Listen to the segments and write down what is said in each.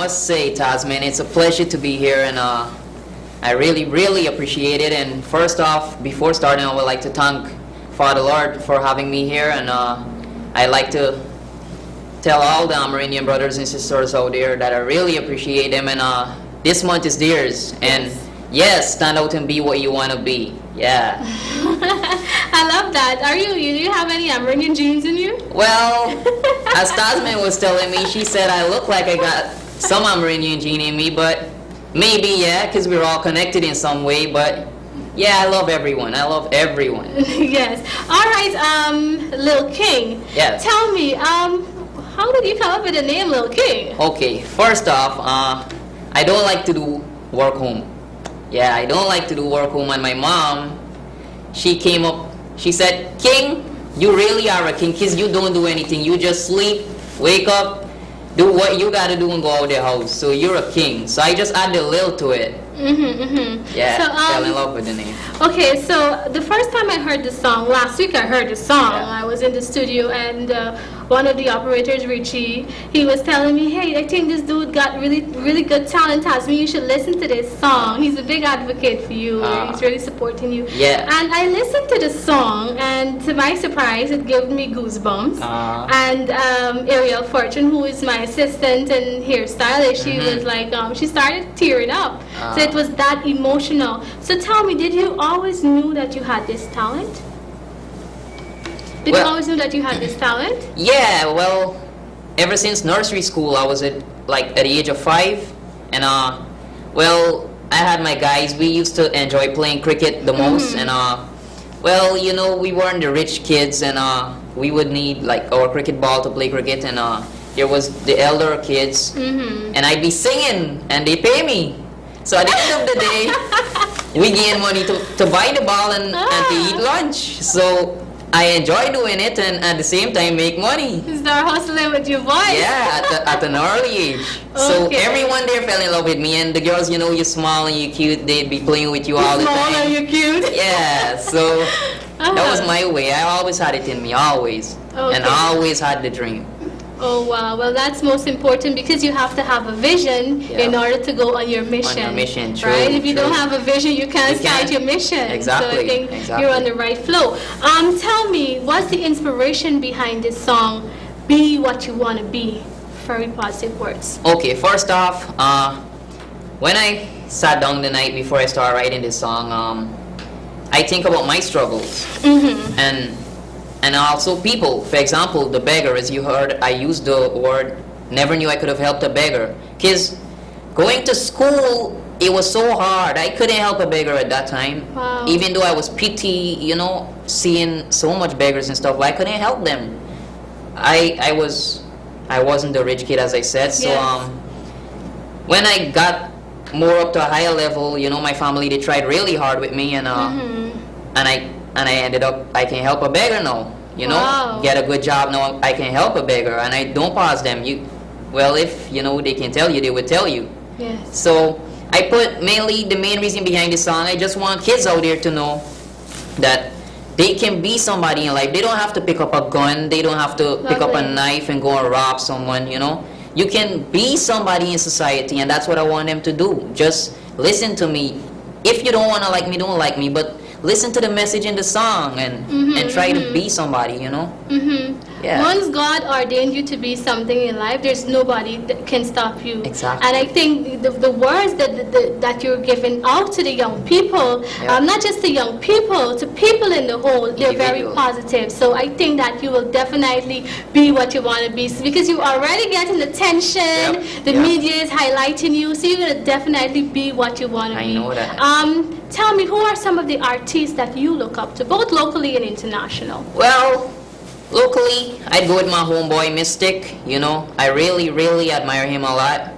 must say, Tasmin, it's a pleasure to be here, and I really, really appreciate it. And first off, before starting, I would like to thank Father Lord for having me here, and I'd like to tell all the Amerindian brothers and sisters out there that I really appreciate them, and this month is theirs. And yes, stand out and be what you want to be. Yeah. I love that. Do you have any Amerindian genes in you? Well, as Tasmin was telling me, she said I look like I got some Amerindian gene in me, but maybe, yeah, because we're all connected in some way. But yeah, I love everyone. I love everyone. Yes. All right, Lil King. Yes. Tell me, how did you come up with the name Lil King? Okay, first off, I don't like to do work home. Yeah, I don't like to do work home. And my mom, she came up, she said, King, you really are a king because you don't do anything. You just sleep, wake up, do what you gotta do and go out the house. So you're a king. So I just added a little to it. Yeah, so, fell in love with the name. Okay, so the first time I heard the song, last week I heard the song. Yeah. I was in the studio and one of the operators, Richie, he was telling me, hey, I think this dude got really, really good talent, Tasmin. You should listen to this song. He's a big advocate for you. He's really supporting you. Yeah. And I listened to the song, and to my surprise, it gave me goosebumps. And Ariel Fortune, who is my assistant and hairstylist, she was like, she started tearing up. So it was that emotional. So tell me, did you always knew that you had this talent? Did you always know that you had this talent? Yeah, well, ever since nursery school, I was at the age of 5, and well, I had my guys. We used to enjoy playing cricket the most, and well, you know, we weren't the rich kids, and we would need like our cricket ball to play cricket, and there was the elder kids, and I'd be singing, and they pay me. So at the end of the day, we gain money to buy the ball and to eat lunch. So I enjoy doing it and at the same time make money. Start hustling with your voice. Yeah, at an early age. So everyone there fell in love with me, and the girls, you know, you're small and you're cute, they'd be playing with you all the time. Small and you're cute. Yeah, so that was my way. I always had it in me, always. And I always had the dream. Oh wow, well that's most important because you have to have a vision in order to go on your mission. On your mission, true, right? If you don't have a vision, you can't start your mission. Exactly. So I think you're on the right flow. Tell me, what's the inspiration behind this song, Be What You Want to Be? Very positive words. Okay, first off, when I sat down the night before I started writing this song, I think about my struggles. And also people. For example, the beggar, as you heard, I used the word, never knew I could have helped a beggar. Because going to school, it was so hard. I couldn't help a beggar at that time. Wow. Even though I was pity, you know, seeing so much beggars and stuff, I couldn't help them. I wasn't the rich kid, as I said. So when I got more up to a higher level, you know, my family, they tried really hard with me, and I ended up, I can help a beggar now, you know, get a good job now, I can help a beggar, and I don't pause them. Well, if, you know, they can tell you, they would tell you. Yes. So I put the main reason behind this song, I just want kids out there to know that they can be somebody in life. They don't have to pick up a gun, they don't have to pick up a knife and go and rob someone, you know. You can be somebody in society, and that's what I want them to do. Just listen to me. If you don't want to like me, don't like me, but listen to the message in the song and try to be somebody, you know? Yeah. Once God ordained you to be something in life, there's nobody that can stop you. Exactly. And I think the words that you're giving out to the young people, not just the young people, to people in the whole, they're very positive. So I think that you will definitely be what you want to be, because you're already getting attention, the media is highlighting you, so you're going to definitely be what you want to be. I know that. Tell me, who are some of the artists that you look up to, both locally and international? Well, locally, I'd go with my homeboy Mystic. You know, I really, really admire him a lot.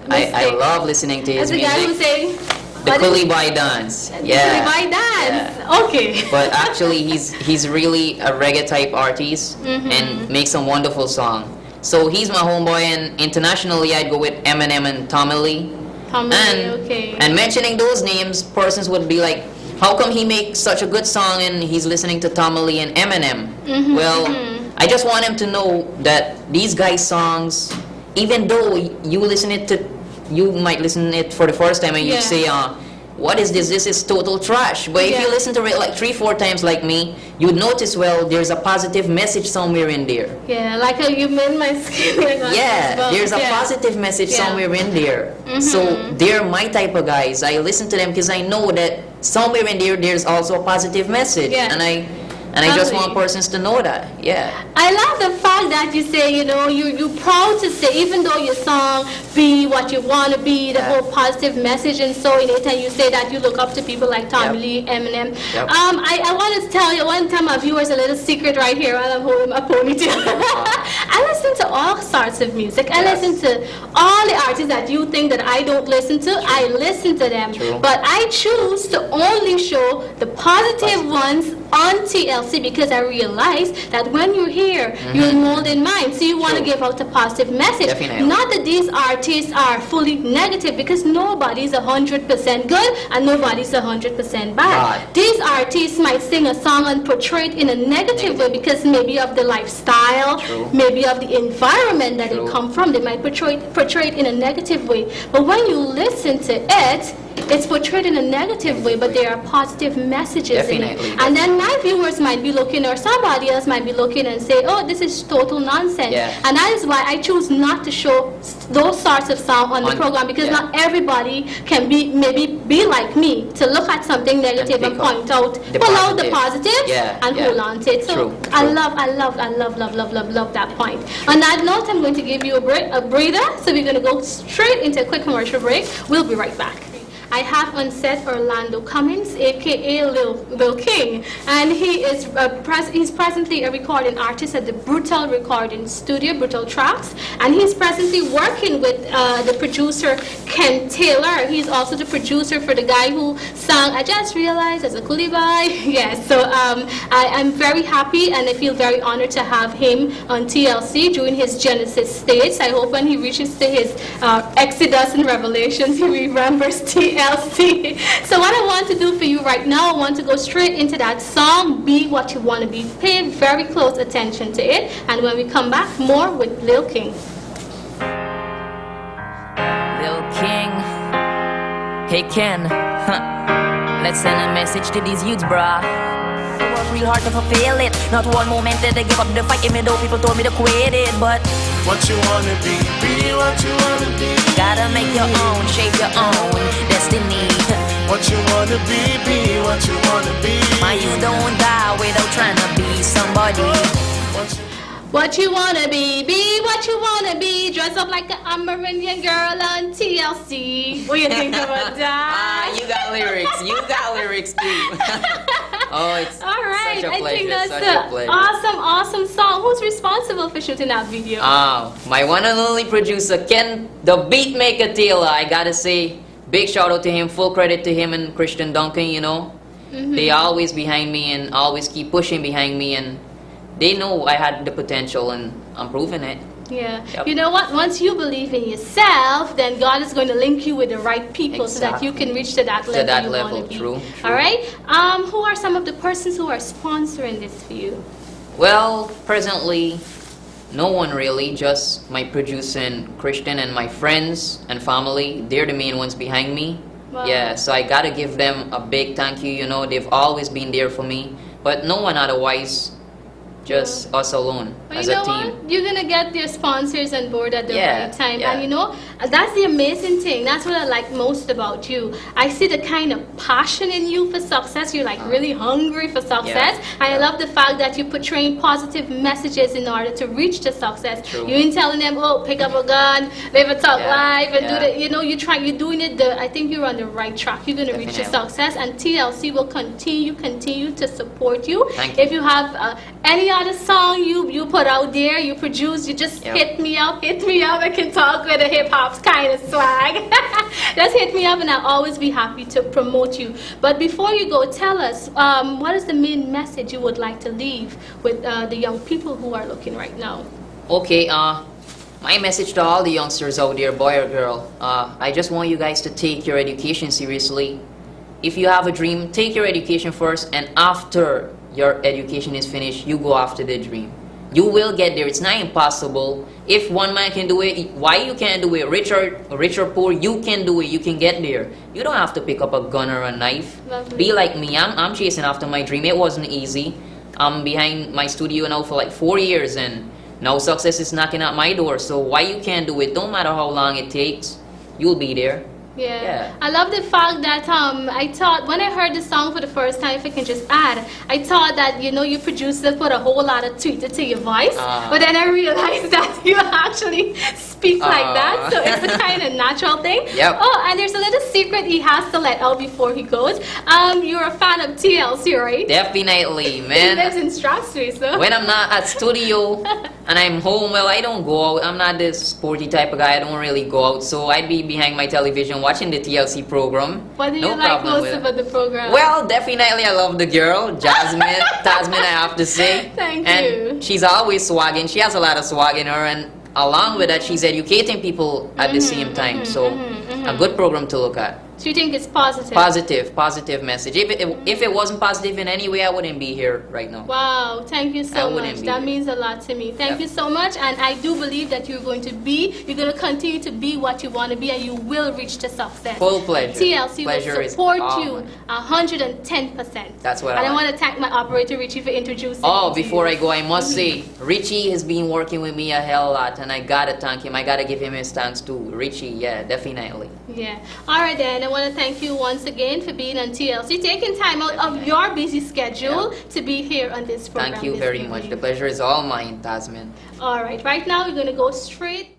I love listening to his music. As the guy who say, the Coolie Boy dance. Yeah. Coolie Boy dance. Yeah. Okay. But actually, he's really a reggae type artist and makes some wonderful song. So he's my homeboy, and internationally, I'd go with Eminem and Tommy Lee. And mentioning those names, persons would be like, how come he makes such a good song and he's listening to Tommy Lee and Eminem? Well, I just want him to know that these guys' songs, even though you might listen it for the first time and you say, what is this? This is total trash. But if you listen to it like 3-4 times like me, you'd notice, well, there's a positive message somewhere in there. Yeah, like how you made my skin. There's a positive message somewhere in there. So they're my type of guys. I listen to them because I know that somewhere in there, there's also a positive message. And I just want persons to know that. I love the fact that you say, you know, you're proud to say, even though your song be what you want to be, the whole positive message and so in it, and you say that you look up to people like Tommy Lee, Eminem. I want to tell you, one time my viewers a little secret right here while I'm holding my ponytail. I listen to all sorts of music. I listen to all the artists that you think that I don't listen to. I listen to them. But I choose to only show the positive ones on TLC because I realize that when you're here, you're molded in mind. So you want to give out a positive message. Not that these artists are fully negative, because nobody's 100% good and nobody's 100% bad. These artists might sing a song and portray it in a negative way because maybe of the lifestyle, maybe of the environment that they come from. They might portray it in a negative way. But when you listen to it, it's portrayed in a negative way, but there are positive messages in it. And then my viewers might be looking, or somebody else might be looking and say, oh, this is total nonsense. And that is why I choose not to show those sorts of songs on the program, because not everybody can maybe be like me to look at something negative and point out, pull out the positives and hold on to it. So I love that point. On that note, I'm going to give you a breather. So we're going to go straight into a quick commercial break. We'll be right back. I have on set Orlando Cummings, aka Lil King, and he is he's presently a recording artist at the Brutal Recording Studio, Brutal Tracks, and he's presently working with the producer Ken Taylor. He's also the producer for the guy who sang "I Just Realized" as a coolie boy. Yes, so I'm very happy and I feel very honored to have him on TLC during his Genesis stage. I hope when he reaches to his Exodus and Revelations, he remembers TLC. So what I want to do for you right now, I want to go straight into that song, Be What You Want to Be. Pay very close attention to it, and when we come back, more with Lil King. Lil King, hey Ken, let's send a message to these youths, brah. I work real hard to fulfill it. Not one moment did I give up the fight, even though people told me to quit it. But what you wanna be what you wanna be. Gotta make your own, shape your own destiny. What you wanna be what you wanna be. My you don't die without trying to be somebody. What you wanna be what you wanna be. Dress up like an Amerindian girl on TLC. What do you think about that? You got lyrics too. Oh, it's all right. such a pleasure. I think that's an awesome song. Who's responsible for shooting that video? My one and only producer, Ken, the beatmaker Taylor. I gotta say, big shout out to him. Full credit to him and Christian Duncan. You know, they are always behind me and always keep pushing behind me, and they know I had the potential, and I'm proving it. Yeah. You know what? Once you believe in yourself, then God is going to link you with the right people so that you can reach to that level you want to be. True. All right? Who are some of the persons who are sponsoring this for you? Well, presently, no one really. Just my producer and Christian and my friends and family. They're the main ones behind me. Wow. Yeah, so I got to give them a big thank you. You know, they've always been there for me. But no one otherwise. Just us alone as a team. What? You're gonna get your sponsors on board at the right time, and you know that's the amazing thing. That's what I like most about you. I see the kind of passion in you for success. You're like really hungry for success, and I love the fact that you're portraying positive messages in order to reach the success. You ain't telling them, oh, pick up a gun, live a talk life, and do that. You know, you're doing it. I think you're on the right track. You're gonna reach your success, and TLC will continue to support you. If you have any other song you put out there, you produce, you just hit me up. I can talk with a hip hop kind of swag. Just hit me up and I'll always be happy to promote you. But before you go, tell us, what is the main message you would like to leave with the young people who are looking right now? Okay, my message to all the youngsters out there, boy or girl, I just want you guys to take your education seriously. If you have a dream, take your education first, and after your education is finished, you go after the dream. You will get there. It's not impossible. If one man can do it, why you can't do it? Rich or poor, you can do it. You can get there. You don't have to pick up a gun or a knife. Lovely. Be like me. I'm chasing after my dream. It wasn't easy. I'm behind my studio now for like 4 years, and now success is knocking at my door. So why you can't do it? Don't matter how long it takes. You'll be there. Yeah. I love the fact that I thought when I heard the song for the first time, if I can just add, I thought that your producer put a whole lot of tweeter to your voice, but then I realized that you actually speak like that, so it's a kind of natural thing. Yep. Oh, and there's a little secret he has to let out before he goes. You're a fan of TLC, right? Definitely, He man. lives in Strasbourg, so. When I'm not at studio and I'm home, well, I don't go out. I'm not this sporty type of guy. I don't really go out, so I'd be behind my television watching the TLC program. What do No you like problem most with it. about the program? Well, definitely I love the girl, Tasmin, I have to say. Thank and you. She's always swagging. She has a lot of swag in her, and along with that, she's educating people at the same time. So, a good program to look at. So you think it's positive? Positive message. If it wasn't positive in any way, I wouldn't be here right now. Wow, thank you I so wouldn't much. be That here. means a lot to me. Thank Yep. you so much, and I do believe that you're going to continue to be what you want to be, and you will reach the success. Full pleasure. TLC Pleasure will is support all you mine. 110%. That's what I And I like. want to thank my operator Richie for introducing Oh, me to before you. I go, I must say, Richie has been working with me a hell lot, and I gotta thank him. I gotta give him his thanks too. Richie, yeah, definitely. Yeah. All right, then. I want to thank you once again for being on TLC, taking time out of your busy schedule to be here on this program. Thank you this very evening. much. The pleasure is all mine, Tasmin. All right. Right now, we're going to go straight